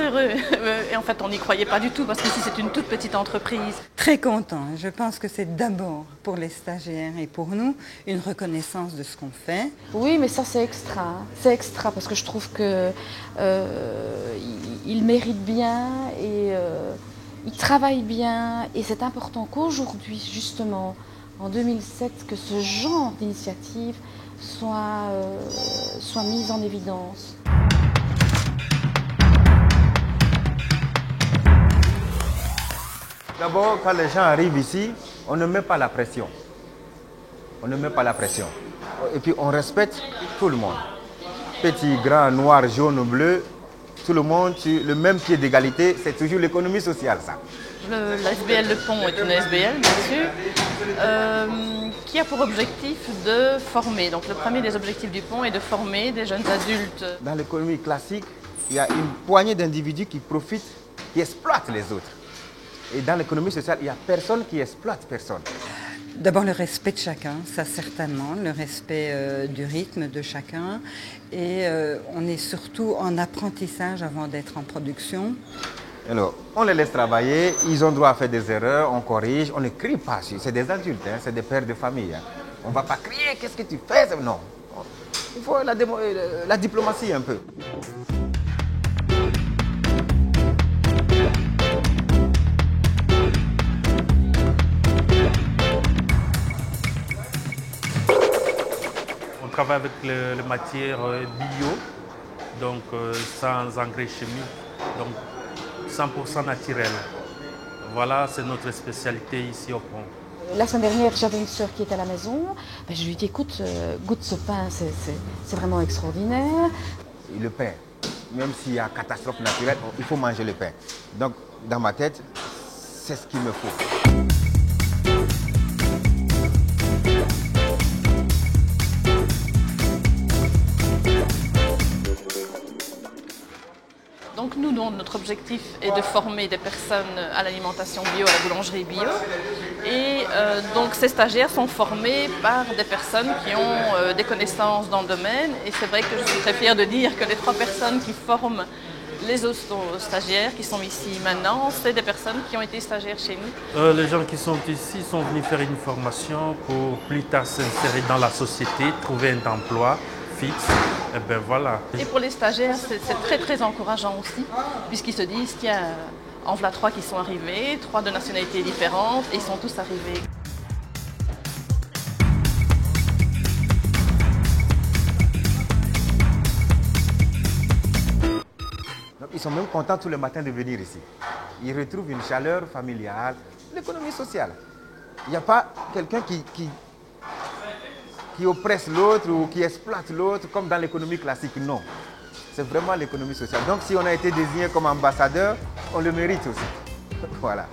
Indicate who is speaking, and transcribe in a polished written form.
Speaker 1: heureux. Et en fait, on n'y croyait pas du tout parce qu'ici, c'est une toute petite entreprise.
Speaker 2: Très content. Je pense que c'est d'abord pour les stagiaires et pour nous une reconnaissance de ce qu'on fait.
Speaker 3: Oui, mais ça c'est extra. C'est extra parce que je trouve que ils méritent bien et ils travaillent bien. Et c'est important qu'aujourd'hui, justement, en 2007, que ce genre d'initiative soit mise en évidence.
Speaker 4: D'abord, quand les gens arrivent ici, on ne met pas la pression. On ne met pas la pression. Et puis on respecte tout le monde. Petit, grand, noir, jaune, bleu, tout le monde sur le même pied d'égalité. C'est toujours l'économie sociale, ça.
Speaker 1: L'ASBL Le Pont est une ASBL, bien sûr, qui a pour objectif de former. Donc le premier des objectifs du pont est de former des jeunes adultes.
Speaker 4: Dans l'économie classique, il y a une poignée d'individus qui profitent, qui exploitent les autres. Et dans l'économie sociale, il n'y a personne qui exploite personne.
Speaker 2: D'abord le respect de chacun, ça certainement, le respect du rythme de chacun. Et on est surtout en apprentissage avant d'être en production.
Speaker 4: Alors, on les laisse travailler, ils ont droit à faire des erreurs, on corrige, on ne crie pas. C'est des adultes, hein, c'est des pères de famille. Hein. On ne va pas crier, qu'est-ce que tu fais? Non. Il faut la diplomatie un peu.
Speaker 5: On travaille avec les matières bio, donc sans engrais chimiques, donc 100% naturel. Voilà, c'est notre spécialité ici au pont.
Speaker 3: La semaine dernière, j'avais une sœur qui était à la maison. Je lui ai dit, écoute, goûte ce pain, c'est vraiment extraordinaire.
Speaker 4: Le pain, même s'il y a catastrophe naturelle, il faut manger le pain. Donc, dans ma tête, c'est ce qu'il me faut.
Speaker 1: Donc nous, notre objectif est de former des personnes à l'alimentation bio, à la boulangerie bio. Et donc ces stagiaires sont formés par des personnes qui ont des connaissances dans le domaine. Et c'est vrai que je suis très fière de dire que les 3 personnes qui forment les autres stagiaires qui sont ici maintenant, c'est des personnes qui ont été stagiaires chez nous.
Speaker 5: Les gens qui sont ici sont venus faire une formation pour plus tard s'insérer dans la société, trouver un emploi fixe. Et ben voilà.
Speaker 1: Et pour les stagiaires, c'est très très encourageant aussi, puisqu'ils se disent qu'il y a en voilà 3 qui sont arrivés, 3 de nationalités différentes, et ils sont tous arrivés.
Speaker 4: Donc, ils sont même contents tous les matins de venir ici. Ils retrouvent une chaleur familiale, l'économie sociale. Il n'y a pas quelqu'un qui oppresse l'autre ou qui exploite l'autre comme dans l'économie classique, non. C'est vraiment l'économie sociale. Donc si on a été désigné comme ambassadeur, on le mérite aussi. Voilà.